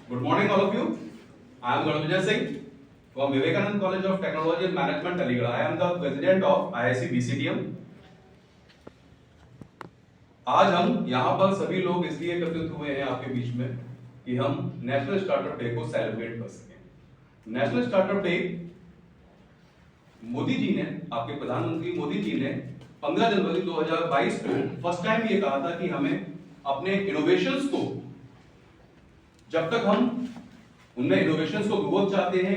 Good morning, all of you. I am Vijay Singh from Vivekanand College of Technology and Management, Aligarh. I am the president of IIC BCTM. आज हम यहाँ पर सभी लोग इसलिए एकत्रित हुए हैं आपके बीच में कि हम नेशनल स्टार्टअप डे को सेलिब्रेट कर सकें। National startup day Modi ji ने, आपके प्रधानमंत्री मोदी जी ने 15 जनवरी 2022 को फर्स्ट टाइम ये कहा था कि हमें अपने इनोवेशंस को, जब तक हम उनमें इनोवेशंस को ग्रोथ चाहते हैं,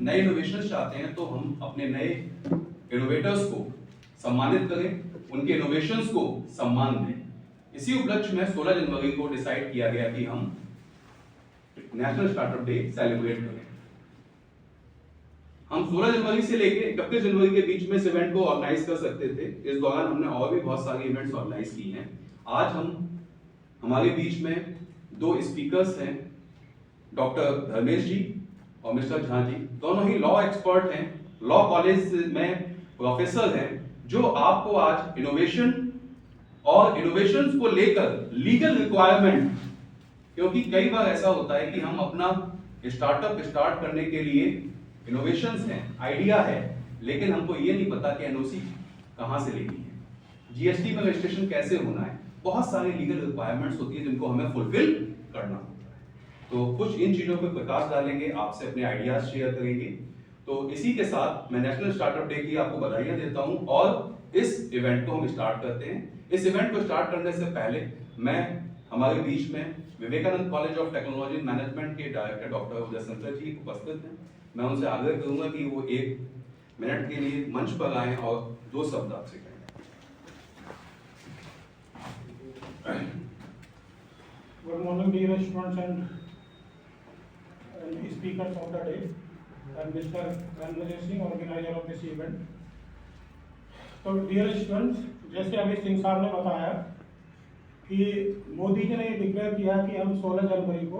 नए इनोवेशंस चाहते हैं, तो हम अपने नए इनोवेटर्स को सम्मानित करें, उनके इनोवेशंस को सम्मान दें। इसी उपलक्ष्य में 16 जनवरी को डिसाइड किया गया कि हम नेशनल स्टार्टअप डे सेलिब्रेट करें। हम 16 जनवरी से लेकर 31 जनवरी के बीच में इस इवेंट को ऑर्गेनाइज कर सकते थे। इस दौरान हमने और भी बहुत सारे इवेंट्स ऑर्गेनाइज किए हैं। आज हमारे बीच में दो स्पीकर्स हैं, डॉक्टर धर्मेश जी और मिस्टर झा जी। दोनों ही लॉ एक्सपर्ट हैं, लॉ कॉलेज में प्रोफेसर हैं, जो आपको आज इनोवेशन और इनोवेशंस को लेकर लीगल रिक्वायरमेंट, क्योंकि कई बार ऐसा होता है कि हम अपना स्टार्टअप स्टार्ट करने के लिए इनोवेशंस हैं, आइडिया है, लेकिन हमको ये नहीं पता कि एनओसी कहाँ से लेनी है, जीएसटी में रजिस्ट्रेशन कैसे होना है। बहुत सारी लीगल रिक्वायरमेंट्स होती है जिनको हमें फुलफिल करना होता है। तो कुछ इन चीजों पर प्रकाश डालेंगे, आपसे अपने आइडियाज शेयर करेंगे। तो इसी के साथ मैं नेशनल स्टार्टअप डे की आपको बधाइयां देता हूं और इस इवेंट को हम स्टार्ट करते हैं। इस इवेंट को स्टार्ट करने से पहले मैं हमारे बीच में Vivekananda college of technology management के डायरेक्टर डॉक्टर उदय शंकर जी उपस्थित हैं। मैं उनसे आग्रह करूंगा कि वो 1 मिनट के लिए मंच पर आएं और 2 शब्द आपसे कहें। Good morning, dear students and speakers of the day, and Mr. Ranvir Singh, organizer of this event. तो dear students, जैसे अभी सिंह साहब ने बताया कि मोदी जी ने डिक्लेयर किया कि हम 16 जनवरी को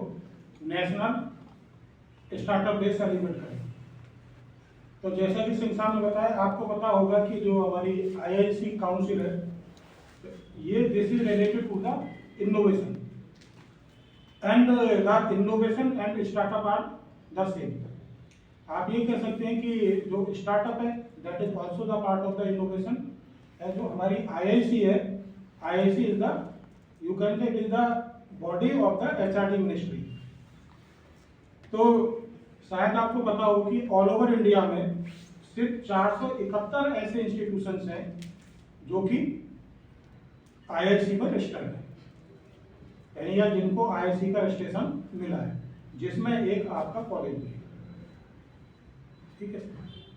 नेशनल स्टार्टअप डे सेलिब्रेट करें। तो जैसा कि सिंह साहब ने बताया, आपको पता होगा कि जो हमारी IIC काउंसिल है, ये this is related to the innovation and the innovation and startup are the same. आप ये कह सकते हैं कि जो स्टार्टअप है that is also the part of the innovation, जो हमारी IIC है, IIC is the, you can say it is the body of the HRD ministry. तो शायद आपको पता हो कि ऑल ओवर इंडिया में सिर्फ 471 ऐसे इंस्टीट्यूशंस हैं जो कि IIC में रजिस्टर्ड है, यानी या जिनको IIC का रजिस्ट्रेशन मिला है, जिसमें एक आपका कॉलेज भी है। ठीक है,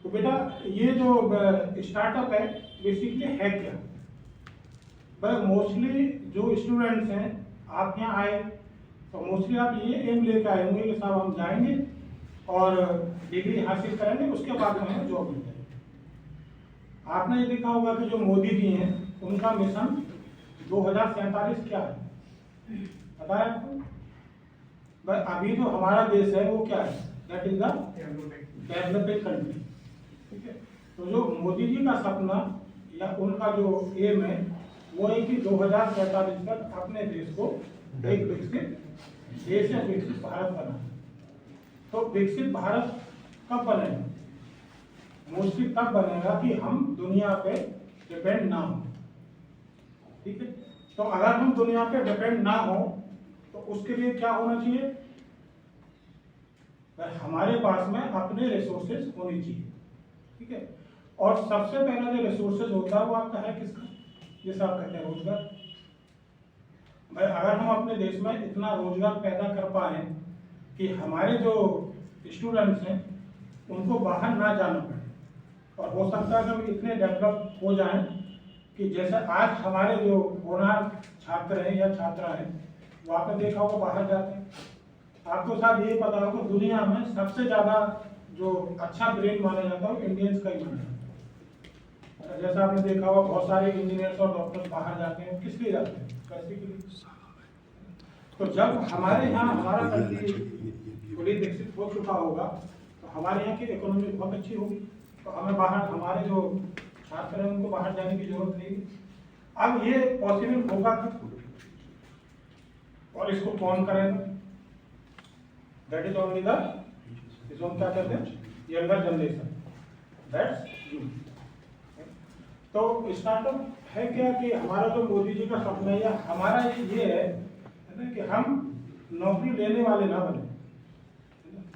तो बेटा ये जो स्टार्टअप है बेसिकली है क्या? पर मोस्टली जो स्टूडेंट्स हैं, आप यहाँ आए तो मोस्टली आप ये एम लेकर आए होंगे कि साहब हम जाएंगे और डिग्री हासिल करेंगे, उसके बाद में हमें जॉब मिल जाएगी। आपने ये देखा होगा कि जो मोदी जी हैं, उनका मिशन 2047 क्या है पता है आपको? अभी जो हमारा देश है वो क्या है? That is the developing country. ठीक है, तो जो मोदी जी का सपना या उनका जो एम है वो है कि 2047 तक अपने देश को एक विकसित देश या विकसित भारत बनाना। तो विकसित भारत कब बनेगा? मोस्टली तब बनेगा कि हम दुनिया पे डिपेंड ना हो। ठीक है, तो अगर हम दुनिया पे डिपेंड ना हो तो उसके लिए क्या होना चाहिए? हमारे पास में अपने रिसोर्सेज होने चाहिए। ठीक है, और सबसे पहला जो रिसोर्सेज होता है वो आपका है किसका? जैसे आप कहते हैं रोजगार। भाई अगर हम अपने देश में इतना रोजगार पैदा कर पाए कि हमारे जो स्टूडेंट्स हैं उनको बाहर ना जाना पड़े, और हो सकता है कि हम इतने डेवलप हो जाएं कि जैसे आज हमारे जो होनहार छात्र हैं या छात्रा हैं, वो आपने देखा होगा बाहर जाते हैं। आपको शायद ये पता होगा दुनिया में सबसे ज़्यादा जो अच्छा ब्रेन माना जाता है वो इंडियंस का ही माना जाता है। जैसा आपने देखा होगा बहुत सारे इंजीनियर्स और डॉक्टर्स बाहर जाते हैं, किस लिए जाते हैं? पैसे के लिए। तो जब हमारे यहाँ हमारा कंट्री थोड़ी विकसित हो चुका होगा तो हमारे यहाँ की इकोनॉमी बहुत अच्छी होगी, तो हमें बाहर, हमारे जो छात्र हैं उनको बाहर जाने की जरूरत नहीं। अब ये पॉसिबल होगा कब और इसको कौन करेगा? दैट इज ओनली द, इसको हम क्या कहते हैं, यंगर जनरेशन, दैट्स यू। तो स्टार्टअप है क्या कि हमारा जो मोदी जी का सपना है या हमारा ये है ना कि हम नौकरी लेने वाले ना बने।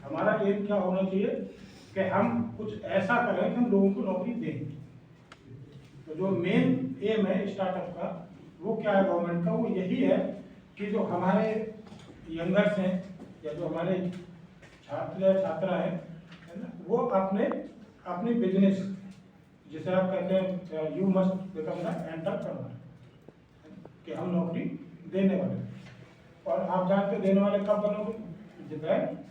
हमारा एम क्या होना चाहिए कि हम कुछ ऐसा करें कि हम लोगों को नौकरी दें। तो जो मेन एम है स्टार्टअप का वो क्या है गवर्नमेंट का, वो यही है कि जो हमारे यंगर्स हैं या जो हमारे छात्र या छात्रा हैं, है ना, वो अपनी बिजनेस, जिसे आप कहते हैं you must become the entrepreneur, कि हम नौकरी देने वाले हैं। और आप जानते हैं देने वाले कब बनोगे, जब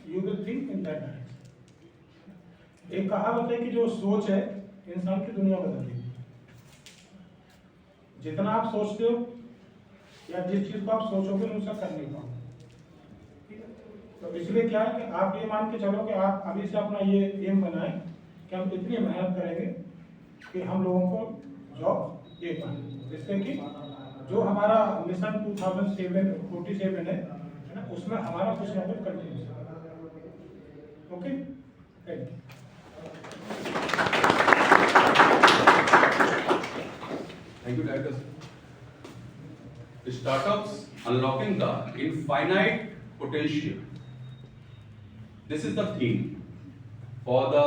you will think in that direction. एक कहावत है कि जो सोच है इंसान की दुनिया बदल देगी। जितना आप सोचते हो या जिस चीज को आप सोचोगे उसका कर नहीं पाओगे। तो इसलिए क्या है कि आप ये मान के चलो कि आप अभी से अपना ये एम बनाएं कि हम इतनी मेहनत करेंगे कि हम लोगों को जॉब दे पाए, जिससे कि जो हमारा मिशन 2047 है ना, उसमें हमारा कुछ ना कुछ contribution. Okay, thank you. Thank you, Director. Startups unlocking the infinite potential. This is the theme for the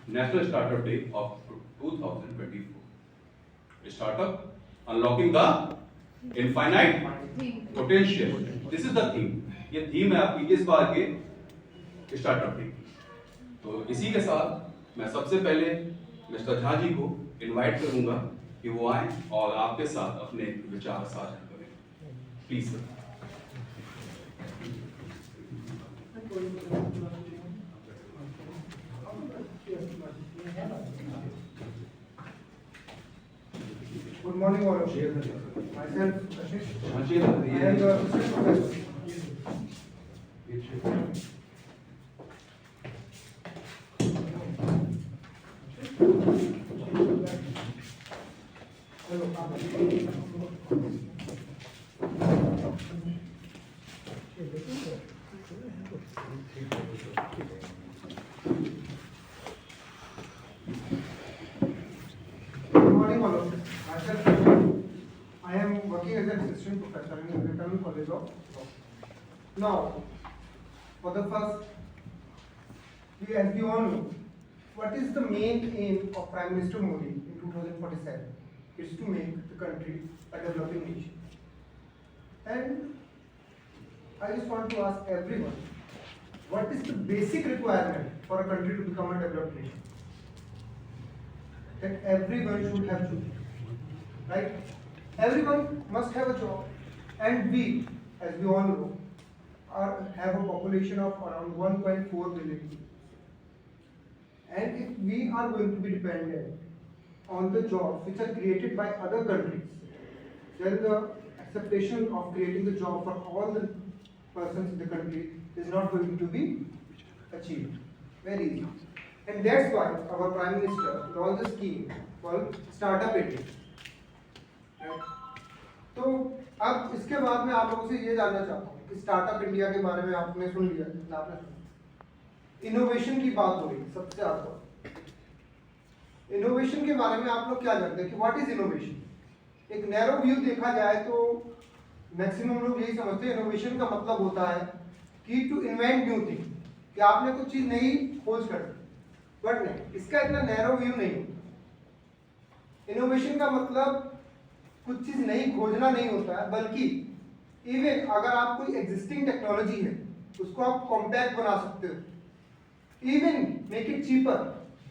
National Startup Day of 2024. Startup unlocking the infinite potential. This is the theme. ये theme है आपकी इस बार के startup day की। तो इसी के साथ मैं सबसे पहले मिस्टर झा जी को इनवाइट करूंगा कि वो आए और आपके साथ अपने विचार साझा करें। Please sir. Good morning, all of you. Myself, Ashish. हाँ जी, I am the assistant professor. Good morning, all of you. Myself, I am working as an assistant professor in the Vivekananda College of Law. Now, for the first, as we all know, what is the main aim of Prime Minister Modi in 2047? It's to make the country a developing nation. And I just want to ask everyone, what is the basic requirement for a country to become a developed nation? That everyone should have jobs, right? Everyone must have a job, and we, as we all know, have a population of around 1.4 billion people. And if we are going to be dependent on the jobs which are created by other countries, then the acceptation of creating the job for all the persons in the country is not going to be achieved very easily. And that's why our Prime Minister launched a scheme called Startup India. Right? तो अब इसके बाद मैं आप लोगों से ये जानना चाहता हूँ कि स्टार्टअप इंडिया के बारे में आपने सुन लिया, आपने सुना, इनोवेशन की बात हो रही है सबसे ज्यादा। इनोवेशन के बारे में आप लोग क्या जानते हैं कि व्हाट इज इनोवेशन? एक नैरो व्यू देखा जाए तो मैक्सिमम लोग यही समझते हैं इनोवेशन का मतलब होता है कि टू इन्वेंट न्यू थिंग, कि आपने कुछ चीज नई खोज कर दी। बट नहीं, इसका इतना नैरो व्यू नहीं। इनोवेशन का मतलब कुछ चीज नई खोजना नहीं होता है, बल्कि इवन अगर आप कोई एग्जिस्टिंग टेक्नोलॉजी है उसको आप कॉम्पैक्ट बना सकते हो, इवन मेक इट चीपर।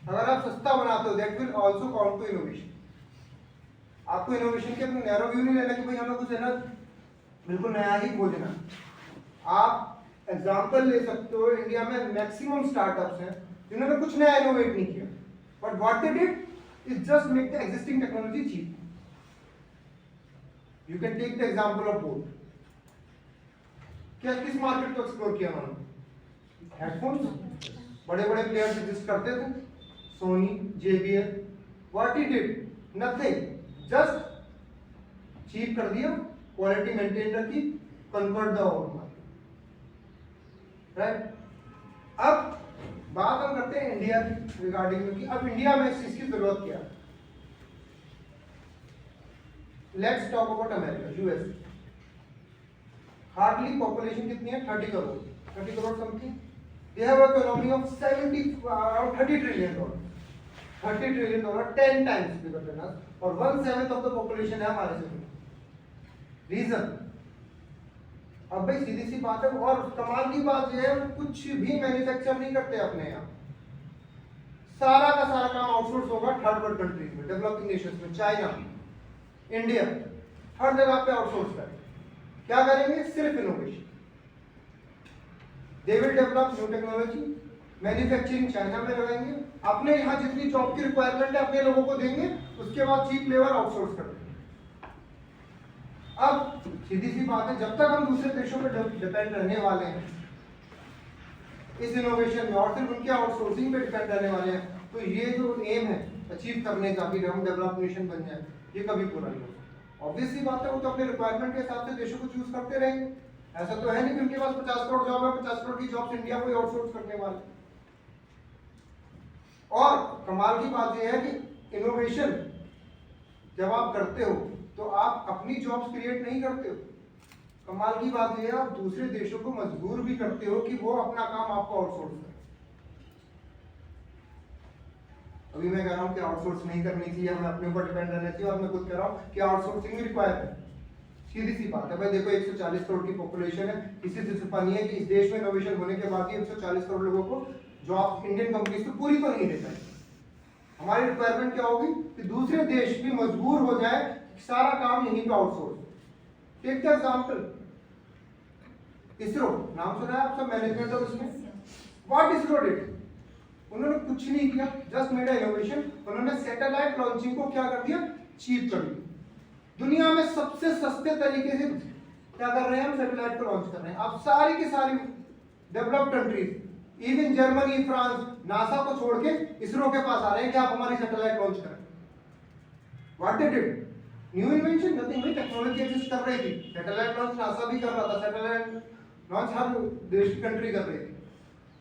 अगर आप सस्ता बनाते हो, that will also count to innovation. आपको इनोवेशन के अपने नैरो व्यू नहीं लेना कि भाई हमें कुछ है ना बिल्कुल नया ही खोजना। आप एग्जांपल ले सकते हो, इंडिया में मैक्सिमम स्टार्टअप्स हैं जिन्होंने कुछ नया इनोवेट नहीं किया, but what they did is just make the existing technology cheap. You can take the example of boat. क्या किस मार्केट को एक्सप्लोर किया उन्होंने? हेडफोन्स। बड़े बड़े प्लेयर्स एग्जिस्ट करते थे, Sony, JBL। What he did? Nothing, just cheap कर दिया, क्वालिटी मेंटेन रखी, convert the whole market, right? अब बात हम करते हैं इंडिया की रिगार्डिंग में कि अब इंडिया में इस चीज की जरूरत क्या है। Let's talk about America, US. Hardly population कितनी है? 30 crore, 30 crore something. They have a economy of 30 trillion dollar, 30 trillion dollar, 10 times bigger than us, और 1/7 ऑफ द पॉपुलेशन है हमारे से। रीजन, अब भाई सीधी सी बात है, और कमाल की बात यह है कुछ भी मैन्युफैक्चर नहीं करते अपने यहाँ, सारा का सारा काम आउटसोर्स होगा थर्ड वर्ल्ड कंट्रीज में, डेवलपिंग नेशंस में, चाइना, इंडिया, हर जगह पे आउटसोर्स करें। क्या करेंगे? सिर्फ innovation. They will develop new technology, manufacturing China में लगाएंगे, अपने यहाँ जितनी जॉब की रिक्वायरमेंट है अपने लोगों को देंगे, उसके बाद चीप लेबर आउटसोर्स कर देंगे। अब सीधी सी बात है, जब तक हम दूसरे देशों पर डिपेंड रहने वाले हैं इस इनोवेशन में और सिर्फ उनके आउटसोर्सिंग पे डिपेंड रहने वाले हैं, तो ये जो एम है अचीव करने का कि हम डेवलप नेशन बन जाए, ये कभी पूरा नहीं होगा। ऑब्वियस सी बात है, वो तो अपने रिक्वायरमेंट के हिसाब से देशों को चूज करते रहेंगे। ऐसा तो है नहीं कि उनके पास 50 करोड़ जॉब है, 50 करोड़ की जॉब्स इंडिया को आउटसोर्स करने वाले। और कमाल की बात यह है कि इनोवेशन जब आप करते हो तो आप अपनी जॉब्स क्रिएट नहीं करते हो, कमाल की बात यह है आप दूसरे देशों को मजबूर भी करते हो कि वो अपना काम आपको आउटसोर्स करें। अभी मैं कह रहा हूं कि आउटसोर्स नहीं करनी चाहिए, हमें अपने ऊपर डिपेंड रहना चाहिए, और मैं खुद कह रहा हूं कि आउटसोर्सिंग भी रिक्वायर्ड है। सीधी सी बात है भाई, देखो 140 करोड़ की पॉपुलेशन है, किसी से छुपा नहीं है कि इस देश में इनोवेशन होने के बाद ही 140 करोड़ लोगों को जॉब इंडियन कंपनीज तो पूरी तो नहीं दे पाएगी। हमारी रिक्वायरमेंट क्या होगी कि दूसरे देश भी मजबूर हो जाए सारा काम यहीं पे outsource. Take the example ISRO, नाम सुना है आप सब, मैनेजमेंट ऑफ इसमें। What ISRO did? उन्होंने कुछ नहीं किया, जस्ट मेड इनोवेशन। उन्होंने सैटेलाइट लॉन्चिंग को क्या कर दिया? चीप कर दिया। दुनिया में सबसे सस्ते तरीके से क्या कर रहे हैं हम? सैटेलाइट को लॉन्च कर रहे हैं। अब सारी की सारी developed countries, even Germany, France, NASA को छोड़ के इसरो के पास आ रहे हैं कि आप हमारी सैटेलाइट लॉन्च करें। What they did? New invention, nothing. भाई टेक्नोलॉजी एग्जिस्ट कर रही थी, सैटेलाइट लॉन्च नासा भी कर रहा था, सैटेलाइट लॉन्च हर देश की कंट्री कर रही थी।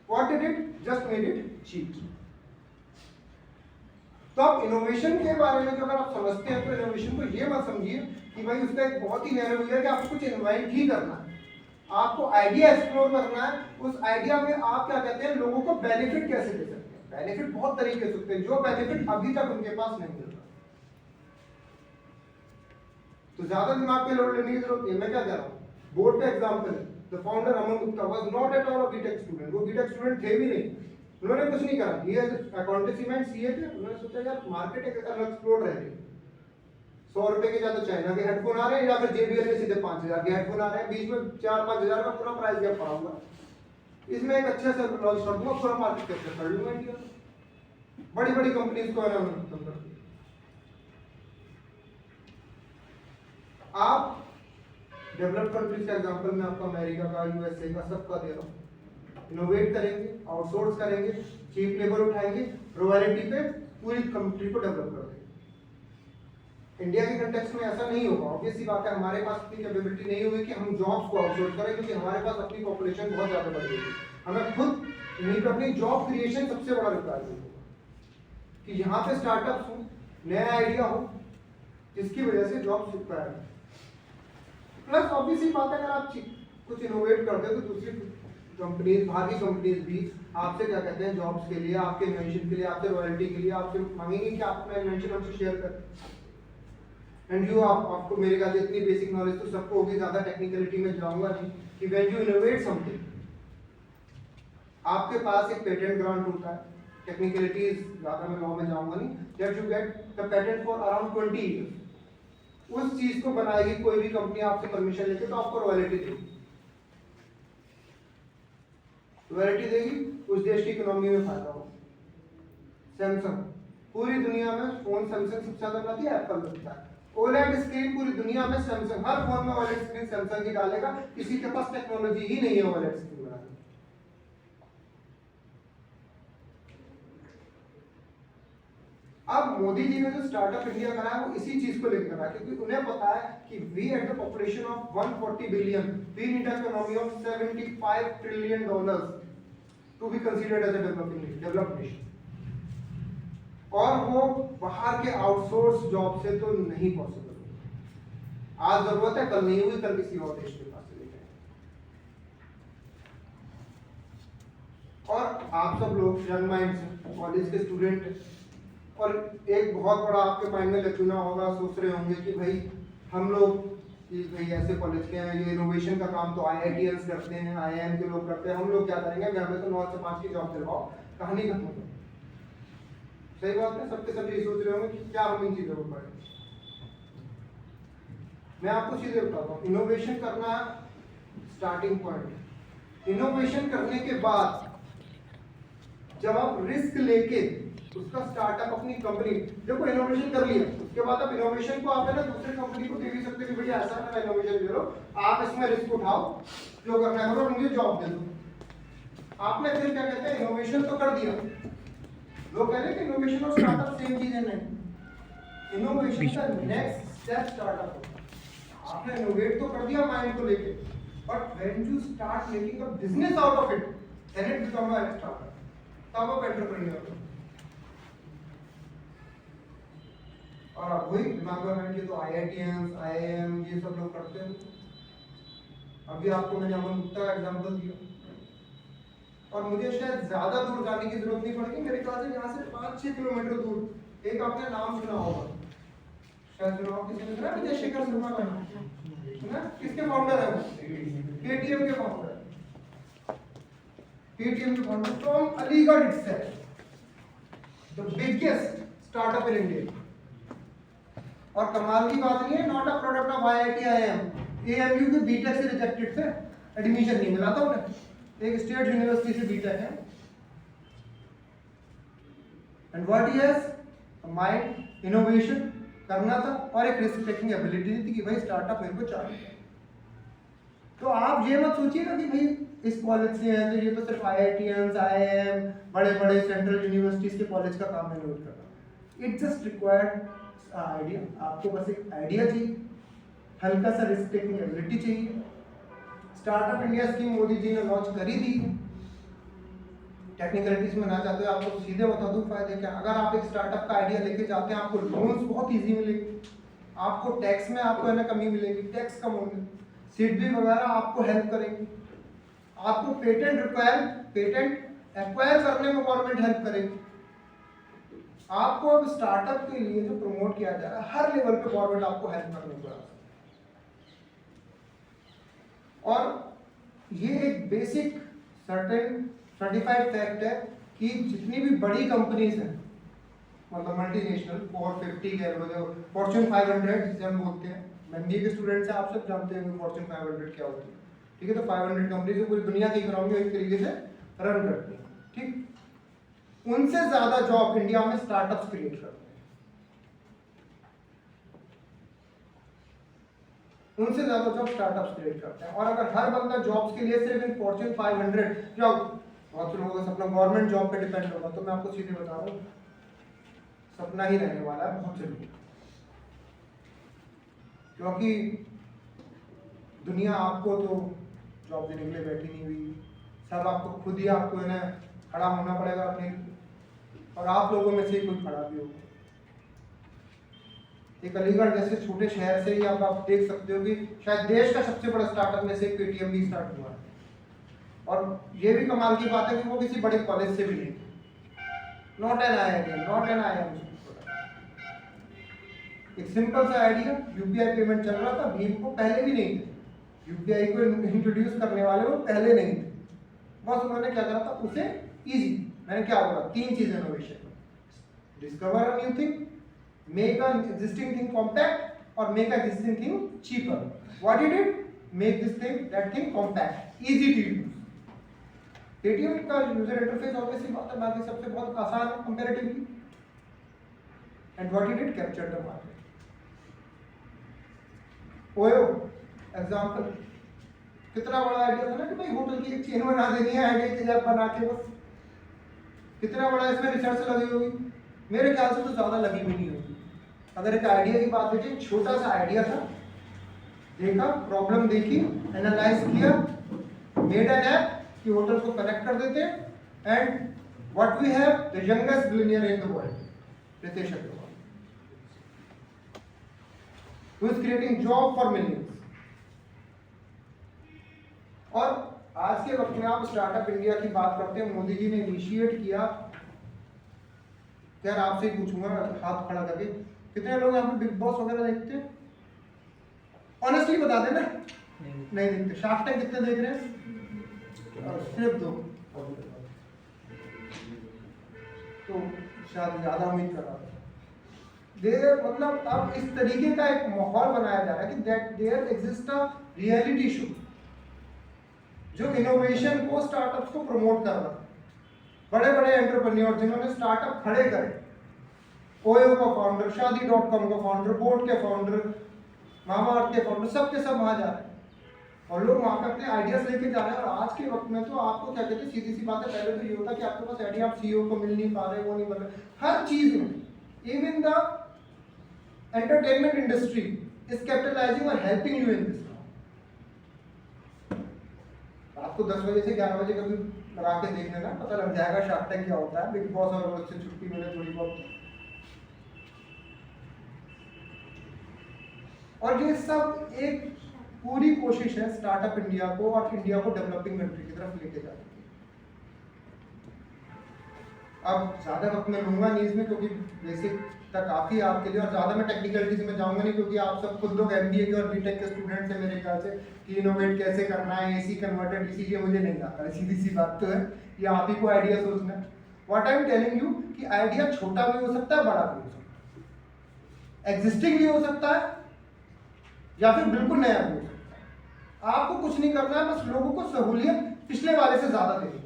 What they did? Just made it cheap. तो आप इनोवेशन के बारे में जो अगर आप समझते हैं तो इनोवेशन को ये मत समझिए कि भाई उसका एक बहुत ही नैरो व्यू है कि आपको कुछ इन्वेंट ही करना है, आपको आइडिया एक्सप्लोर करना है। उस आइडिया में आप क्या कहते हैं, लोगों को बेनिफिट कैसे दे सकते हैं। बेनिफिट बहुत तरीके से होते हैं, जो बेनिफिट अभी तक उनके पास नहीं मिल रहा। तो ज्यादा दिमाग पे लोड लेने की जरूरत नहीं। मैं क्या कह रहा हूँ, बोर्ड का एग्जाम्पल है, the founder Aman Gupta was not at all a BTech student. वो बीटेक स्टूडेंट थे भी नहीं, उन्होंने कुछ नहीं करा। ये अकाउंटेंसी में सीए थे, उन्होंने सोचा यार मार्केट एक अलग एक्सप्लोर रह रही है, 100 रुपए के या तो चाइना के हेडफोन आ रहे हैं या फिर JBL के सीधे 5000 के हेडफोन आ रहे हैं, बीच में 4-5 हजार का पूरा प्राइस गैप पड़ा हुआ। इसमें एक अच्छे से लॉन्च कर दूंगा, पूरा मार्केट कैप्चर कर लूंगा इंडिया। बड़ी बड़ी कंपनीज को है ना खत्म कर दिया। आप डेवलप्ड कंट्रीज का एग्जांपल मैं आपको अमेरिका का, यूएसए का, सबका दे रहा हूँ। इनोवेट करेंगे, आउटसोर्स करेंगे, चीप लेबर उठाएंगे, रॉयल्टी पे पूरी कंट्री को डेवलप कर देंगे। इंडिया के कंटेक्स्ट में ऐसा नहीं होगा। ऑब्वियस सी बात है, हमारे पास इतनी कैपेबिलिटी नहीं होगी कि हम जॉब्स को आउटसोर्स करें, क्योंकि हमारे पास अपनी पॉपुलेशन बहुत ज्यादा बढ़ गई है। हमें खुद यहीं पे अपनी जॉब क्रिएशन सबसे बड़ा रिक्वायरमेंट होगा कि यहाँ पे स्टार्टअप्स हो, नया आइडिया हो, जिसकी वजह से जॉब्स रिक्वायर है। प्लस ऑब्वियस सी बात है, अगर आप कुछ इनोवेट करते हो तो दूसरी कंपनीज, बाहर की कंपनीज भी आपसे क्या कहते हैं, जॉब्स के लिए, आपके इन्वेंशन के लिए, आपसे रॉयल्टी के लिए आपसे मांगेंगे कि आप अपना इन्वेंशन हमसे शेयर करें। एंड यू आपको मेरे ख्याल से इतनी बेसिक नॉलेज तो सबको होगी, ज्यादा टेक्निकलिटी में जाऊंगा नहीं, कि व्हेन यू इनोवेट समथिंग आपके पास एक पेटेंट ग्रांट होता है। टेक्निकलिटीज ज्यादा मैं लॉ में जाऊंगा नहीं, that you get the patent for around 20 years. उस चीज को बनाएगी कोई भी कंपनी आपसे परमिशन लेके, तो आपको रॉयल्टी देगी। रॉयल्टी देगी, उस देश की इकोनॉमी में फायदा हो। सैमसंग पूरी दुनिया में फोन सैमसंग सबसे ज्यादा बनाती है, एप्पल बनता है। ओलेड स्क्रीन पूरी दुनिया में सैमसंग, हर फोन में ओलेड स्क्रीन सैमसंग की डालेगा, किसी के पास टेक्नोलॉजी ही नहीं है ओलेड स्क्रीन बनाने। अब मोदी जी ने जो स्टार्टअप इंडिया कराया वो इसी चीज को लेकर करा, क्योंकि उन्हें पता है कि we at the population of 140 billion, we need economy of $75 trillion. To be considered as a developed nation. और वो बाहर के आउटसोर्स जॉब से तो नहीं पॉसिबल होगा। आज जरूरत है, कल नहीं हुई, कल किसी और देश के पास चले जाए। और आप सब लोग यंग माइंड्स, कॉलेज के स्टूडेंट, और एक बहुत बड़ा आपके माइंड में लचूना होगा, सोच रहे होंगे कि भाई हम लोग कि भाई ऐसे कॉलेज के हैं, ये इनोवेशन का काम तो IITians करते हैं, IIM के लोग करते हैं, हम लोग क्या करेंगे, घर में तो 9 से 5 की जॉब दिलवाओ, कहानी खत्म हो गई। सही बात है, सबके सब ये सोच रहे होंगे कि क्या हम इन चीजों को पढ़ें। मैं आपको चीजें बताता हूँ, इनोवेशन करना स्टार्टिंग पॉइंट। इनोवेशन करने के बाद जब आप रिस्क लेके उसका स्टार्टअप, अपनी कंपनी, देखो इनोवेशन कर लिया, उसके बाद आप इनोवेशन को आप है ना दूसरी कंपनी को दे भी सकते हो कि भैया ऐसा मेरा इनोवेशन दे लो, आप इसमें रिस्क उठाओ, जो करना है करो, मुझे जॉब दे दो। आपने फिर क्या कहते हैं, इनोवेशन तो कर दिया। लोग कह रहे हैं कि इनोवेशन और स्टार्टअप सेम चीजें नहीं। इनोवेशन का नेक्स्ट स्टेप स्टार्टअप होता है। आपने इनोवेट तो कर दिया माइंड को लेके, but when you start making a business out of it, then it become a startup, तब आप एंटरप्रेन्योर हो। और अब वही दिमाग के तो IITians, IIM ये सब लोग करते हैं। अभी आपको मैंने अमन गुप्ता का एग्जाम्पल दिया, और मुझे शायद ज्यादा दूर जाने की जरूरत नहीं पड़ेगी। मेरे ख्याल से यहाँ से 5-6 किलोमीटर दूर एक आपने नाम सुना होगा, शायद सुना हो, किसी ने सुना, विजय शेखर शर्मा का नाम सुना? किसके फाउंडर है वो? पेटीएम के फाउंडर। पेटीएम के founder from Aligarh itself, the biggest startup in India. और कमाल की बात नहीं है, not a product of IIT IIM, AMU के बीटेक से रिजेक्टेड थे, एडमिशन नहीं मिला था उन्हें, एक स्टेट यूनिवर्सिटी से बीटेक है। And what he has a mind, innovation करना था, और एक रिस्क टेकिंग एबिलिटी थी कि भाई स्टार्टअप मेरे को चाहिए। तो आप ये मत सोचिए ना कि भाई इस कॉलेज से है तो ये तो सिर्फ IITians, IIM, बड़े बड़े सेंट्रल यूनिवर्सिटीज के कॉलेज का काम है नोट करना। It just required idea. आपको बस एक आइडिया चाहिए, हल्का सा रिस्क टेकिंग एबिलिटी चाहिए। Startup India scheme Modi ji ने लॉन्च करी दी। टेक्निकलिटीज में ना जाते, आपको सीधे बता दूं फायदे क्या। अगर आप एक स्टार्टअप का आइडिया लेके जाते हैं, आपको लोन्स बहुत इजी मिलेंगे, आपको टैक्स में आपको है ना कमी मिलेगी, टैक्स कम होंगे, सीडबी वगैरह आपको हेल्प करेंगे, आपको पेटेंट एक्वायर करने में गवर्नमेंट हेल्प करेगी। आपको अब स्टार्टअप के लिए जो प्रमोट किया जा रहा है, हर लेवल पे गवर्नमेंट आपको हेल्प करने को है। और ये एक बेसिक सर्टेन सर्टिफाइड फैक्ट है कि जितनी भी बड़ी कंपनीज हैं, मतलब मल्टीनेशनल 450 कह लो, जो फॉर्च्यून 500 जिसे हम बोलते हैं, MBA के स्टूडेंट्स हैं, आप सब जानते हैं फॉर्च्यून 500 क्या होती है, ठीक है। तो 500 कंपनीज पूरी दुनिया की इकोनॉमी एक तरीके से रन करती है, ठीक। उनसे ज्यादा जॉब इंडिया में स्टार्टअप्स क्रिएट करते हैं, उनसे ज्यादा जॉब स्टार्टअप्स क्रिएट करते हैं। और अगर हर बंदा जॉब्स के लिए सिर्फ इन फॉर्च्यून 500 या बहुत से लोगों का सपना गवर्नमेंट जॉब पे डिपेंड होगा, तो मैं आपको सीधे बता रहा हूँ सपना ही रहने वाला है बहुत जरूरी। क्योंकि दुनिया आपको तो जॉब देने के लिए बैठी नहीं हुई, सब आपको खुद ही आपको है ना खड़ा होना पड़ेगा अपने, और आप लोगों में से कोई खड़ा भी होगा। एक अलीगढ़ जैसे छोटे शहर से ही आप देख सकते हो कि शायद देश का सबसे बड़ा स्टार्टअप में से पेटीएम भी स्टार्ट हुआ है। और ये भी कमाल की बात है कि वो किसी बड़े कॉलेज से भी नहीं, not an IIT, not an IIM। एक सिंपल सा आइडिया, यूपीआई पेमेंट चल रहा था, भीम को पहले भी नहीं थे, यूपीआई को इंट्रोड्यूस करने वाले वो पहले नहीं थे, बस उन्होंने क्या करा था उसे इजी। मैंने क्या बोला, 3 चीज innovation, discover a new thing, make an existing thing compact, or make an existing thing cheaper. What he did? Make that thing compact, easy to use. Paytm का यूजर इंटरफेस ऑब्वियसली बात है बाकी सबसे बहुत आसान है comparatively, and what he did? Captured the market. OYO example, कितना बड़ा आइडिया था ना कि भाई होटल की एक चेन बना देनी है आइडिया की ऐप बना के, बस कितना बड़ा इसमें रिसर्च लगी होगी, मेरे ख्याल से तो ज्यादा लगी भी नहीं होगी। अगर एक आइडिया की बात देखिए, छोटा सा आइडिया था, देखा, प्रॉब्लम देखी, एनालाइज किया, मेड एन ऐप कि होटल को कनेक्ट कर देते हैं, And what we have, the youngest billionaire in the world, Ritesh Agarwal, who is creating job for millions. और आज के वक्त में आप स्टार्टअप इंडिया की बात करते हैं, मोदी जी ने इनिशिएट किया। यार आपसे ही पूछूंगा हाथ खड़ा करके, कितने लोग यहाँ पे बिग बॉस वगैरह देखते हैं? ऑनेस्टली बता देना। नहीं देखते। शार्क टैंक कितने देख रहे हैं? सिर्फ 2। तो शायद ज्यादा उम्मीद कर रहा था। मतलब अब इस तरीके का एक माहौल बनाया जा रहा है कि that there exist a reality show जो इनोवेशन को, स्टार्टअप्स को प्रमोट कर रहा है। बड़े बड़े एंटरप्रेन्योर जिन्होंने स्टार्टअप खड़े करे, ओयो का फाउंडर, शादी.com का फाउंडर, बोट के फाउंडर, मामाअर्थ के फाउंडर, सबके सब वहां जा रहे हैं और लोग वहां पे अपने आइडियाज लेके जा रहे हैं। और आज के वक्त में तो आपको क्या कहते हैं, सीधी सी बात है, पहले तो ये होता कि आपके पास आइडिया, आप सीईओ को मिल नहीं पा रहे, वो नहीं बन रहे। हर चीज में, even the entertainment industry is capitalising और हेल्पिंग यू इन दिस। आपको 10 बजे से 11 बजे कभी लगा के देख लेना, पता लग जाएगा शार्क टैंक क्या होता है। बिग बॉस और उससे छुट्टी मिले थोड़ी बहुत। और ये सब एक पूरी कोशिश है स्टार्टअप इंडिया को और इंडिया को डेवलपिंग कंट्री की तरफ लेके जाने की। अब ज्यादा वक्त मैं लूंगा नहीं इसमें, क्योंकि बेसिक तक काफी आपके लिए, और ज्यादा मैं टेक्निकलिटीज में जाऊंगा नहीं, क्योंकि आप सब खुद लोग एमबीए के और बीटेक के स्टूडेंट्स हैं मेरे ख्याल से, कि इनोवेट कैसे करना है, एसी कन्वर्टर डीसी, ये मुझे नहीं आता है। सीधी सी बात तो है, ये आप ही को आइडिया सोचना है। What I am telling you कि आइडिया छोटा भी हो सकता है, बड़ा भी हो सकता है, एग्जिस्टिंग भी हो सकता है, या फिर बिल्कुल नया भी हो सकता है। आपको कुछ नहीं करना है, बस लोगों को सहूलियत पिछले वाले से ज्यादा देनी है।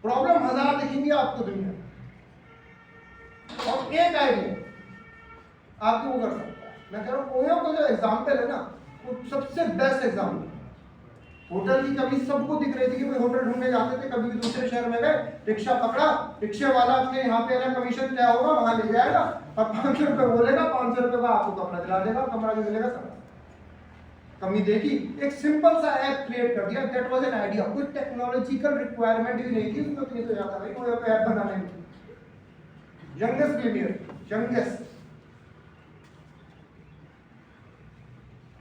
प्रॉब्लम 1000 दिखेंगे आपको दुनिया में, और एक आइडिया आपको वो कर सकता है। मैं कह रहा हूँ ओयो का जो एग्जाम्पल है ना, वो सबसे बेस्ट एग्जाम्पल। होटल की कमी सबको दिख रही थी कि भाई होटल ढूंढने जाते थे, कभी भी दूसरे शहर में गए, रिक्शा पकड़ा, रिक्शे वाला अपने यहाँ पे ना कमीशन तय होगा, वहां ले जाएगा और 500 रुपये बोलेगा, 500 रुपये का आपको कपड़ा दिला देगा, कमरा भी मिलेगा सब। कमी देखी, एक सिंपल सा ऐप क्रिएट कर दिया। That was an idea. कोई टेक्नोलॉजिकल रिक्वायरमेंट भी नहीं थी उसमें, उतनी तो ज्यादा भाई कोई ऐप बनाने में। Youngest billionaire, youngest.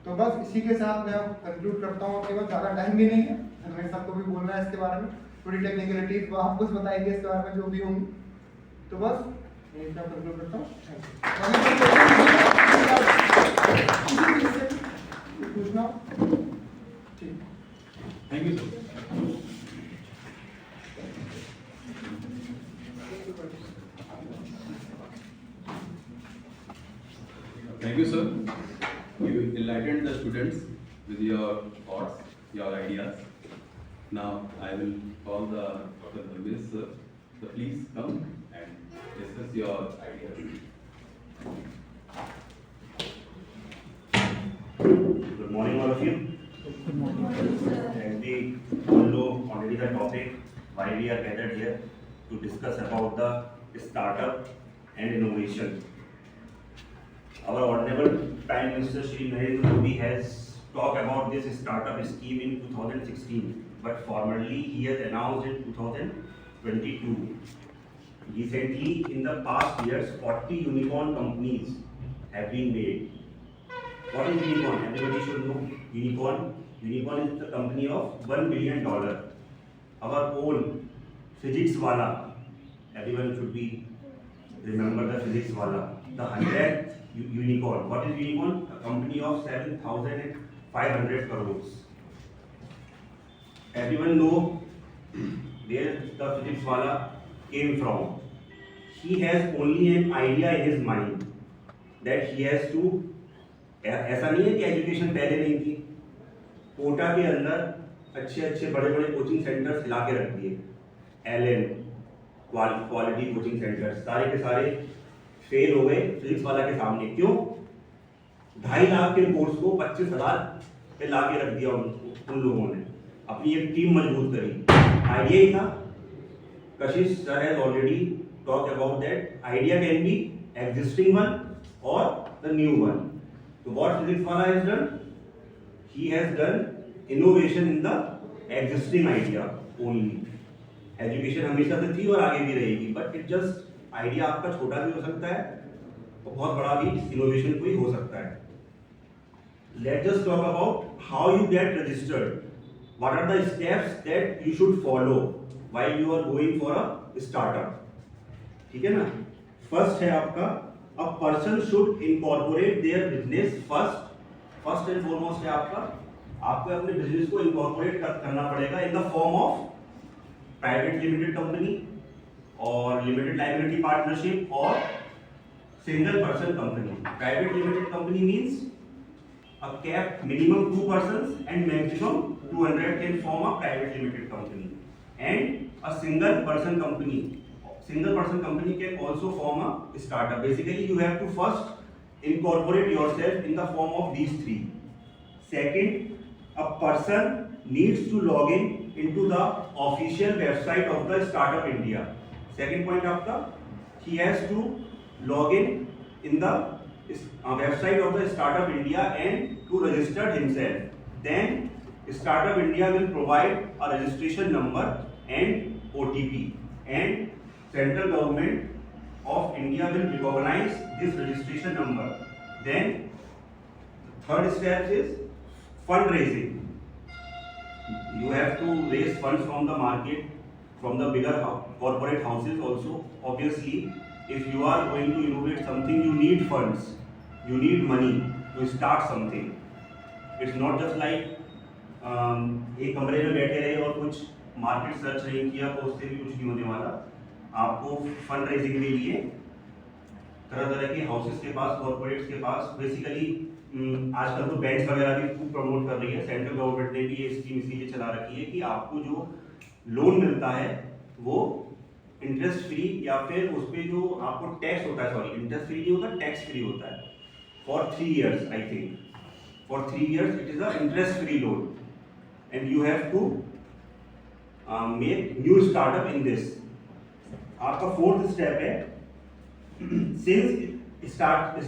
तो बस इसी के साथ मैं कंक्लूड करता हूँ। अपने पास ज़्यादा टाइम भी नहीं है, मेरे सबको भी बोलना है इसके बारे में, थोड़ी टेक्निकलिटीज आप कुछ बताएंगे इसके बारे में जो भी होंगी। तो बस यही मैं कंक्लूड करता हूँ। पूछना ठीक। Thank you sir. Thank you, sir. You enlightened the students with your thoughts, your ideas. Now I will call the Dr. Dharmesh sir. So please come and discuss your ideas. Good morning, all of you. Good morning. As we all know already the topic, why we are gathered here to discuss about the startup and innovation. Our Honorable Prime Minister Shri Narendra Modi has talked about this startup scheme in 2016, but formally he has announced in 2022. Recently, in the past years, 40 unicorn companies have been made. What is unicorn? Everybody should know. Unicorn is the company of $1 billion. Our own physics wala, everyone should be remember the physics wala. The 100th unicorn. What is unicorn? A company of 7,500 crores. Everyone know where the physics wala came from. He has only an idea in his mind that he has to. ऐसा नहीं है कि education पहले नहीं थी। कोटा के अंदर अच्छे अच्छे बड़े बड़े कोचिंग सेंटर्स ला के रख दिए। एलएन क्वालिटी कोचिंग सेंटर सारे के सारे फेल हो गए फिजिक्स वाला के सामने। क्यों? 2.5 लाख के कोर्स को 25,000 पे ला के रख दिया उन लोगों ने। अपनी एक टीम मजबूत करी। आइडिया ही था। Kashish sir has already talk about that idea can be existing one और the new one. So what physics wala has done? He has done innovation in the existing idea only. Education हमेशा से थी और आगे भी रहेगी, बट इट जस्ट आइडिया आपका छोटा भी हो सकता है और बहुत बड़ा भी इनोवेशन कोई हो सकता है। Let's just talk about how you get registered. What are the steps that you should follow while you are going for a startup? ठीक है ना? First है आपका a person should incorporate their business first. First and foremost है आपको अपने business को incorporate करना पड़ेगा in the form of private limited company or limited liability partnership or single person company. Private limited company means a cap minimum 2 persons and maximum 200 can form a private limited company, and a single person company can also form a startup. Basically you have to first incorporate yourself in the form of these three. Second, a person needs to log into the official website of the Startup India. Second point आपका, he has to log in the website of the Startup India and to register himself. Then Startup India will provide a registration number and OTP, and central government of India will recognize this registration number. Then third step is fundraising. You have to raise funds from the market, from the bigger corporate houses also. Obviously, if you are going to innovate something, you need funds. You need money to start something. It's not just like एक कमरे में बैठे रहे और कुछ market search नहीं किया तो उससे भी कुछ नहीं होने वाला। आपको फंड रेजिंग के लिए तरह तरह के हाउसेस के पास, कॉर्पोरेट्स के पास, बेसिकली आजकल तो बैंक्स वगैरह भी खूब प्रमोट कर रही है। सेंट्रल गवर्नमेंट ने भी ये स्कीम इसीलिए चला रखी है कि आपको जो लोन मिलता है वो इंटरेस्ट फ्री, या फिर उस पर जो आपको टैक्स होता है, सॉरी इंटरेस्ट फ्री नहीं होता, टैक्स फ्री होता है for 3 years. I think for 3 years it is a interest free loan, and you have to make new startup in this. आपका fourth step है, since startups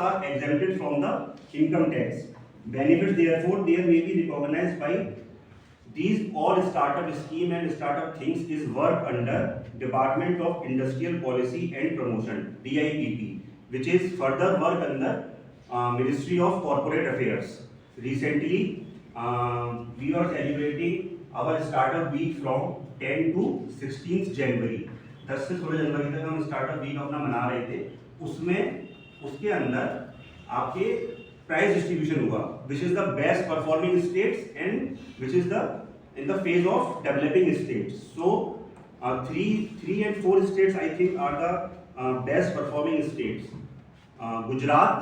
are exempted from the income tax benefits, therefore they may be recognized by these all startup scheme and startup things is work under Department of Industrial Policy and Promotion, DIPP, which is further work under Ministry of Corporate Affairs. Recently, we are celebrating our startup week from 10 to 16th January. 10 से 16 जनवरी तक हम startup week अपना मना रहे थे। उसके अंदर आपके प्राइज डिस्ट्रीब्यूशन हुआ, which is the best performing states and which is in the phase of developing states. So 3 and 4 states I think are the best performing states. Gujarat,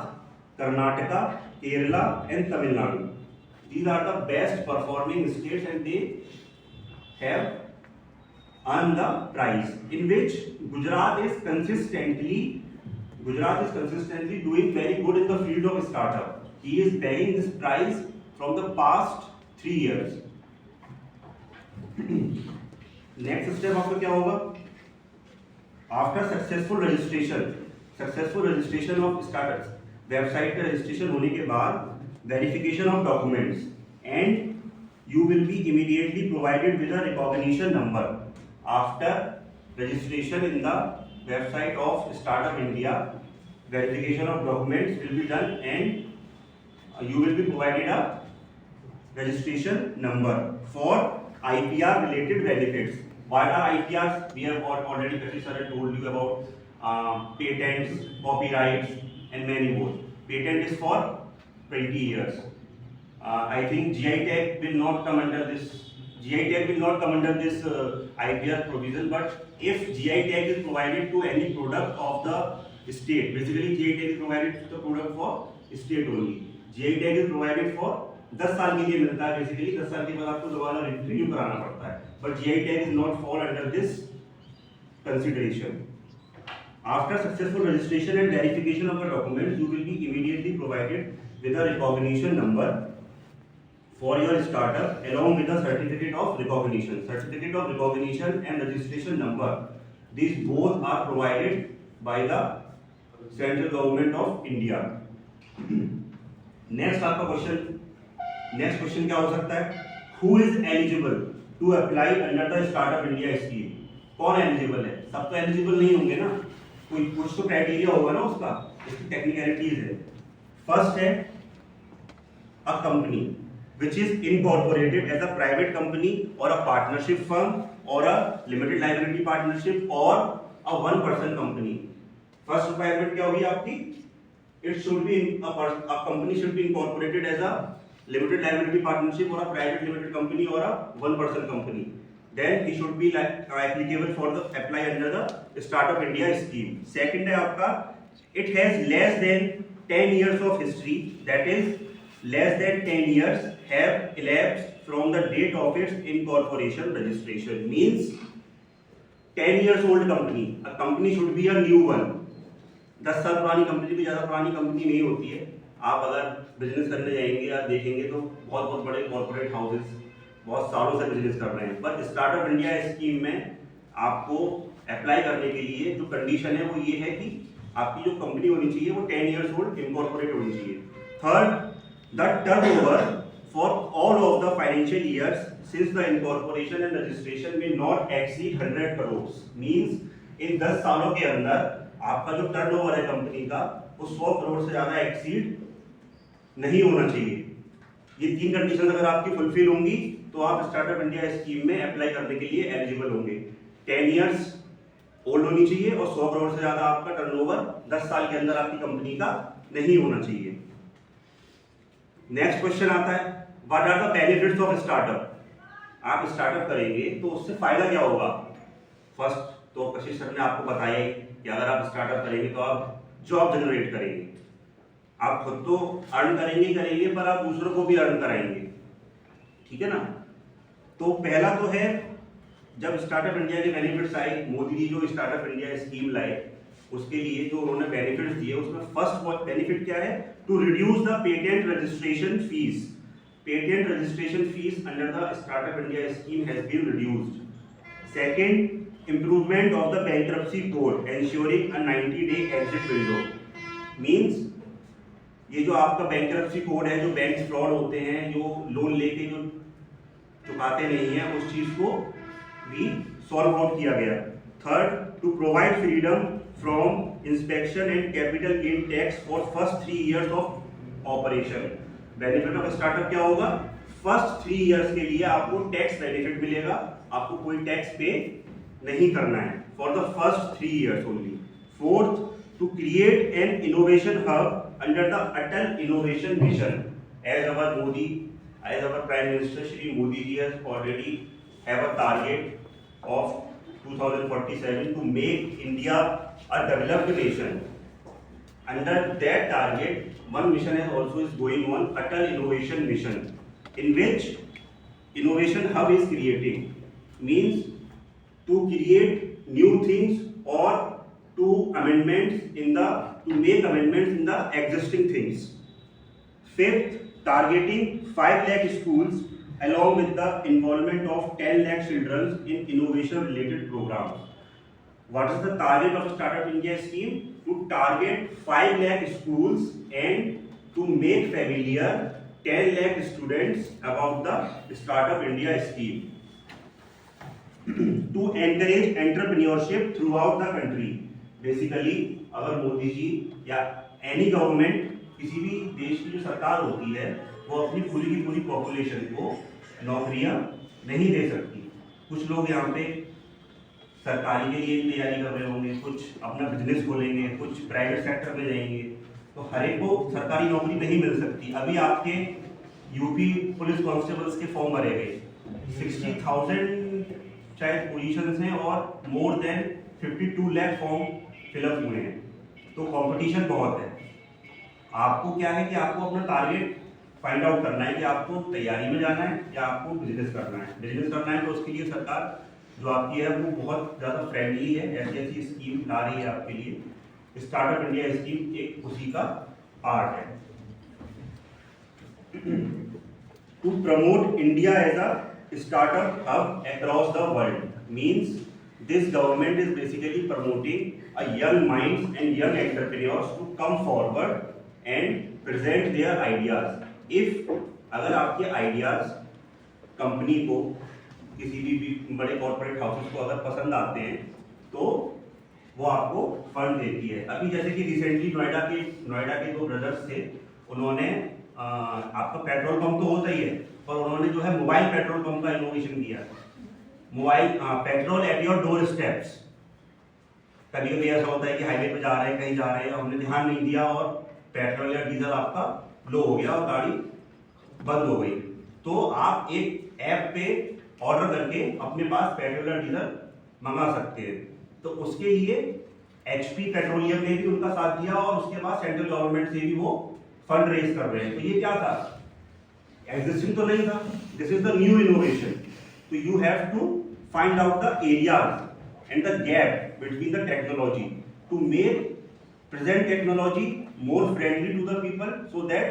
Karnataka, Kerala and Tamil Nadu. These are the best performing states and they have earned the prize, in which Gujarat is consistently doing very good in the field of startup. He is bearing this prize from the past 3 years. Next step आपका क्या होगा? After successful registration of startups, website पे registration होने के बाद verification of documents, and you will be immediately provided with a recognition number. After registration in the website of Startup India, verification of documents will be done and you will be provided a registration number for IPR related benefits. What are IPRs? We have already Kashi sir had told you about patents, copyrights and many more. Patent is for 20 years. I think GI tag will not come under this IPR provision, but if GI tag is provided to any product of the state, basically GI tag is provided to the product for state only. GI tag is provided for 10 साल के लिए मिलता है, basically 10 साल के बाद आपको दोबारा रिन्यू कराना पड़ता है, but GI tag is not fall under this consideration. After successful registration and verification of the documents, you will be immediately provided with a recognition number for your startup along with the certificate of recognition. Certificate of recognition and registration number, these both are provided by the central government of India. Next question क्या हो सकता है? Who is eligible to apply under the startup India scheme. कौन eligible है? सब तो eligible नहीं होंगे ना, कोई कुछ तो क्राइटेरिया होगा ना उसका, इसकी टेक्निकलिटीज है। फर्स्ट है a company which is incorporated as a private company or a partnership firm or a limited liability partnership or a one person company। First requirement क्या होगी आपकी? It should be a company should be incorporated as a limited liability partnership or a private limited company or a one person company। Then it should be like applicable for the apply under the Startup India scheme। Second है आपका it has less than 10 years of history, that is less than 10 years have elapsed from the date of its incorporation registration। Means 10 years old company, a company should be a new one। 10 साल पुरानी company भी ज़्यादा पुरानी company नहीं होती है। आप अगर बिजनेस करने जाएंगे या देखेंगे तो बहुत बहुत बड़े कॉर्पोरेट हाउसेस बहुत सालों से बिजनेस कर रहे हैं, पर स्टार्टअप इंडिया स्कीम में आपको अप्लाई करने के लिए जो कंडीशन है वो ये है कि आपकी जो कंपनी होनी चाहिए वो 10 years old इनकॉर्पोरेट होनी चाहिए। Third, the turnover for all of the financial years since the incorporation and registration may not exceed 100 crores। means इन 10 सालों के अंदर आपका जो टर्नओवर है कंपनी का वो 100 करोड़ से ज्यादा एक्सीड नहीं होना चाहिए। ये 3 कंडीशन अगर आपकी फुलफिल होंगी तो आप स्टार्टअप इंडिया स्कीम में अप्लाई करने के लिए एलिजिबल होंगे। 10 years ओल्ड होनी चाहिए और 100 करोड़ से ज्यादा आपका टर्नओवर 10 साल के अंदर आपकी कंपनी का नहीं होना चाहिए। नेक्स्ट क्वेश्चन आता है what are the benefits of startup. आप स्टार्टअप करेंगे तो उससे फायदा क्या होगा? फर्स्ट तो कशिश सर ने आपको बताया ही कि अगर आप स्टार्टअप करेंगे तो आप जॉब जनरेट करेंगे, आप खुद तो अर्न करेंगे पर आप दूसरों को भी अर्न कराएंगे, ठीक है ना। तो पहला तो है जब स्टार्टअप इंडिया के बेनिफिट्स आए, मोदी जी जो स्टार्टअप इंडिया स्कीम लाए उसके लिए जो उन्होंने बेनिफिट्स दिए उसमें फर्स्ट बेनिफिट क्या है? To reduce the patent registration fees. Patent registration fees under the startup India scheme has been reduced. Second, improvement of the bankruptcy code ensuring a 90-day exit window। means ये जो आपका bankruptcy code है, जो bank fraud होते हैं, जो loan लेके जो चुकाते नहीं है, उस चीज को भी सॉल्व आउट किया गया। Third, to provide freedom from inspection and capital gain tax for first 3 years of operation. Benefit of startup क्या होगा? फर्स्ट 3 years के लिए आपको टैक्स बेनिफिट मिलेगा, आपको कोई टैक्स पे नहीं करना है for the first 3 years only. Fourth, to create an innovation hub under the Atal innovation mission. As our prime minister Shri Modi ji has already have a target of 2047 to make India a developed nation। Under that target, one mission is also going on, Atal Innovation Mission, in which innovation hub is creating, means to create new things or to make amendments in the existing things। Fifth, targeting 5 lakh schools along with the involvement of 10 lakh children in innovation related programs। What is the target of Startup India scheme? To target 5 lakh schools and to make familiar 10 lakh students about the Startup India scheme। To encourage entrepreneurship throughout the country। Basically अगर मोदी जी या any government किसी भी देश की जो सरकार होती है वो अपनी पूरी की पूरी पॉपुलेशन को नौकरियां नहीं दे सकती। कुछ लोग यहाँ पे सरकारी के लिए तैयारी कर रहे होंगे, कुछ अपना बिजनेस खोलेंगे, कुछ प्राइवेट सेक्टर में जाएंगे, तो हर एक को सरकारी नौकरी नहीं मिल सकती। अभी आपके यूपी पुलिस कांस्टेबल्स के फॉर्म भरे गए, 60,000 शायद पोजीशंस हैं और more than 52 lakh form fill up हुए हैं, तो कंपटीशन बहुत है। आपको क्या है कि आपको अपना टारगेट फाइंड आउट करना है कि आपको तैयारी में जाना है या आपको बिजनेस करना है। बिजनेस करना है तो उसके लिए सरकार जो आपकी है वो बहुत ज़्यादा फ्रेंडली है, ऐसी ऐसी स्कीम ला रही है आपके लिए। स्टार्टअप इंडिया स्कीम एक उसी का पार्ट है। To promote India as a startup hub across the world, means this government is basically promoting a young minds and young entrepreneurs to come forward and present their ideas। if अगर आपके ideas company को किसी भी बड़े corporate houses को अगर पसंद आते हैं तो वो आपको फंड देती है। अभी जैसे कि रिसेंटली नोएडा के 2 ब्रदर्स थे, उन्होंने आपका पेट्रोल पंप तो होता ही है, पर उन्होंने जो है मोबाइल पेट्रोल पंप का इनोवेशन किया। Mobile petrol at your door steps. कभी कभी ऐसा होता है कि हाईवे पे जा रहे हैं, कहीं जा रहे हैं, हमने ध्यान नहीं दिया और पेट्रोल या डीजल आपका लो हो गया और गाड़ी बंद हो गई, तो आप एक ऐप पे ऑर्डर करके अपने पास पेट्रोल या डीजल मंगा सकते हैं। तो उसके लिए HP पेट्रोलियम ने भी उनका साथ दिया और उसके बाद सेंट्रल गवर्नमेंट से भी वो फंड रेज कर रहे हैं। तो ये क्या था, एग्जिस्टिंग तो नहीं था, this is the new innovation. तो you have to find out the areas and the gap between the technology to make present technology more friendly to the people, so that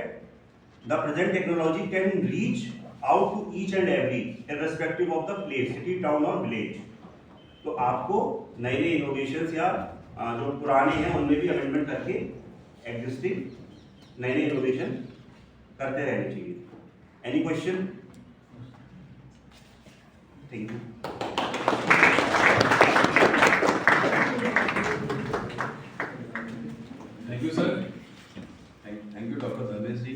the present technology can reach out to each and every, irrespective of the place, city, town or village. तो आपको नए नए innovations या जो पुराने हैं उनमें भी अमेंडमेंट करके एग्जिस्टिंग नए नए इनोवेशन करते रहने चाहिए। Any question? Thank you. Thank you sir, thank you doctor Dharmesh ji.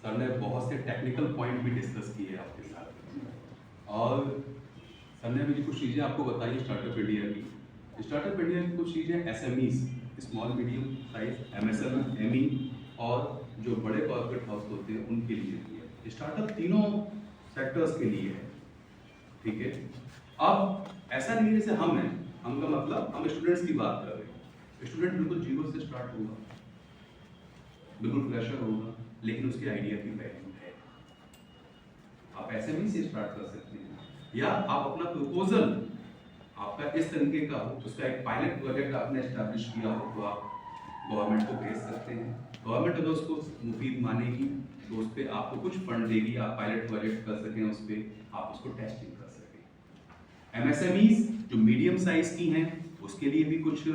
Sir ने बहुत से टेक्निकल पॉइंट भी डिस्कस किए आपके साथ और सर ने भी कुछ चीज़ें आपको बताई स्टार्टअप इंडिया की। स्टार्टअप इंडिया की कुछ चीज़ें SMEs, small medium size, MSME और जो बड़े कॉर्पोरेट हाउस होते हैं उनके लिए। स्टार्टअप तीनों सेक्टर्स के लिए है, ठीक है। अब ऐसा नहीं है जैसे हम हैं, हम का मतलब हम स्टूडेंट्स की बात कर रहे हैं। स्टूडेंट बिल्कुल जीरो से स्टार्ट होगा, बिल्कुल फ्रेशर होगा, लेकिन उसके आइडिया की वैल्यू है। आप SME से स्टार्ट कर सकते हैं या आप अपना प्रपोजल आपका इस तरीके का हो, उसका एक पायलट प्रोजेक्ट आपने एस्टैब्लिश किया हो तो आप गवर्नमेंट को भेज सकते हैं। गवर्नमेंट अगर उसको मुफीद मानेगी तो उस पर आपको कुछ फंड देगी, आप पायलट प्रोजेक्ट कर सकें, उस पर आप उसको टेस्टिंग कर सकें। MSMEs जो मीडियम साइज की हैं उसके लिए भी कुछ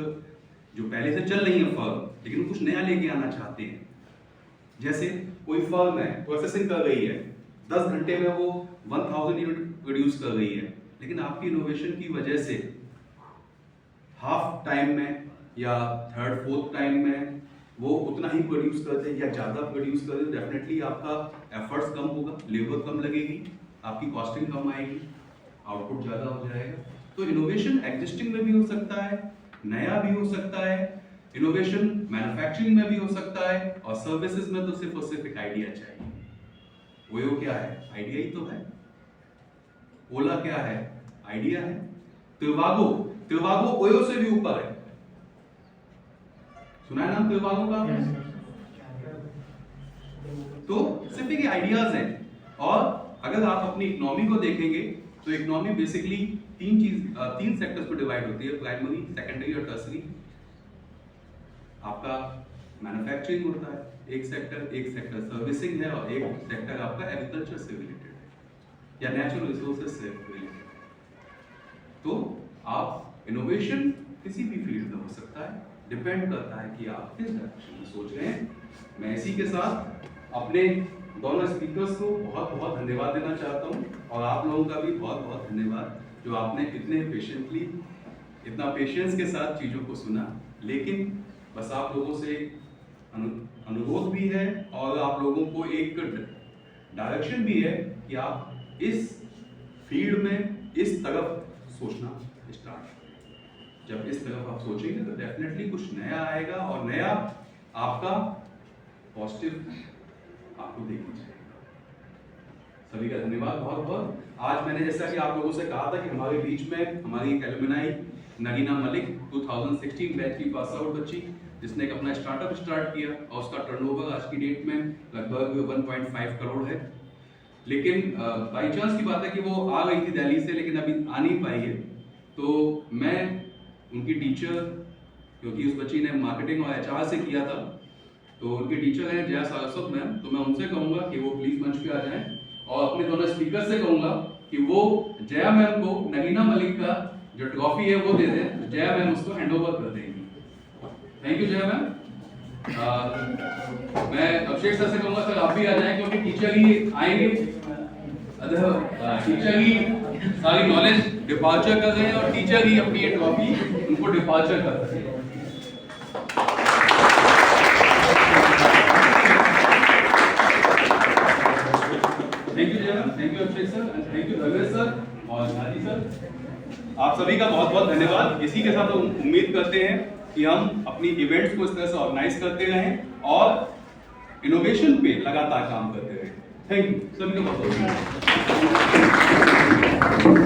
जो पहले से चल रही है फर्म, लेकिन कुछ नया लेके आना चाहते हैं। जैसे कोई फर्म है, प्रोसेसिंग कर रही है, 10 घंटे में वो 1000 यूनिट प्रोड्यूस कर रही है, लेकिन आपकी इनोवेशन की वजह से हाफ टाइम में या 3rd 4th टाइम में वो उतना ही प्रोड्यूस करते या ज़्यादा प्रोड्यूस करते, डेफिनेटली आपका एफर्ट्स कम होगा, लेबर कम लगेगी, आपकी कॉस्टिंग कम आएगी, आउटपुट ज़्यादा हो जाएगा। तो इनोवेशन एग्जिस्टिंग में भी हो सकता है, नया भी हो सकता है, इनोवेशन मैन्युफैक्चरिंग में भी हो सकता है, और सर्विसेज में तो सिर्फ और सिर्फ एक आइडिया चाहिए। ओयो क्या है? आइडिया ही तो है। ओला क्या है? आइडिया है। त्रिवागो ओयो से भी ऊपर है। सुना है नाम त्रिवागो का? तो सिर्फ एक आइडियाज हैं। और अगर आप अपनी इकोनॉमी को देखेंगे तो इकोनॉमी बेसिकली तीन सेक्टर्स पर डिवाइड होती है, प्राइमरी, सेकेंडरी और टर्सरी। आपका मैन्युफैक्चरिंग होता है एक सेक्टर सर्विसिंग है, और एक सेक्टर आपका एग्रीकल्चर से रिलेटेड है या नेचुरल रिसोर्सेज से रिलेटेड है। तो आप इनोवेशन किसी भी फील्ड में हो सकता है, डिपेंड करता है कि आप किस डायरेक्शन में सोच रहे हैं। मैं इसी के साथ अपने दोनों स्पीकर्स को बहुत बहुत धन्यवाद देना चाहता हूं, और आप लोगों का भी बहुत बहुत धन्यवाद जो आपने इतने पेशेंटली, इतना पेशेंस के साथ चीज़ों को सुना। लेकिन बस आप लोगों से अनुरोध भी है और आप लोगों को एक डायरेक्शन भी है कि आप इस फील्ड में इस तरफ सोचना स्टार्ट करें। जब इस तरफ आप सोचेंगे तो डेफिनेटली कुछ नया आएगा, और नया आपका पॉजिटिव आपको देखना चाहिए। सभी का धन्यवाद बहुत बहुत। आज मैंने जैसा कि आप लोगों से कहा था कि हमारे बीच में हमारी एक एलुमनाई नगीना मलिक 2016 बैच की पास आउट बच्ची, जिसने एक अपना स्टार्टअप स्टार्ट किया और उसका टर्नओवर आज की डेट में लगभग 1.5 करोड़ है। लेकिन बाई चांस की बात है कि वो आ गई थी दिल्ली से, लेकिन अभी आ नहीं पाई है। तो मैं उनकी टीचर, क्योंकि उस बच्ची ने मार्केटिंग और HR से किया था, तो उनके टीचर हैं जया सारस्वत मैम, तो मैं उनसे कहूँगा कि वो प्लीज़ मंच पे आ जाएं, और अपने दोनों स्पीकर से कहूँगा कि वो जया मैम को नगीना मलिक का जो ट्रॉफी है वो दे दें। जया मैम उसको हैंड ओवर कर देंगी। Thank you Jaya ma'am. मैं अभिषेक सर से कहूँगा सर आप भी आ जाएं, क्योंकि टीचर ही आएंगे। टीचर ही सारी नॉलेज डिपार्चर कर रहे हैं और टीचर ही अपनी ये ट्रॉफी उनको डिपार्चर कर रहे हैं। Thank you Jairam, thank you Abhishek sir, thank you Ramesh sir और झाजी सर। आप सभी का बहुत बहुत धन्यवाद। इसी के साथ हम उम्मीद करते हैं कि हम अपनी इवेंट्स को इस तरह से ऑर्गेनाइज करते रहें और इनोवेशन पे लगातार काम करते रहें। थैंक यू सभी को बहुत बहुत धन्यवाद।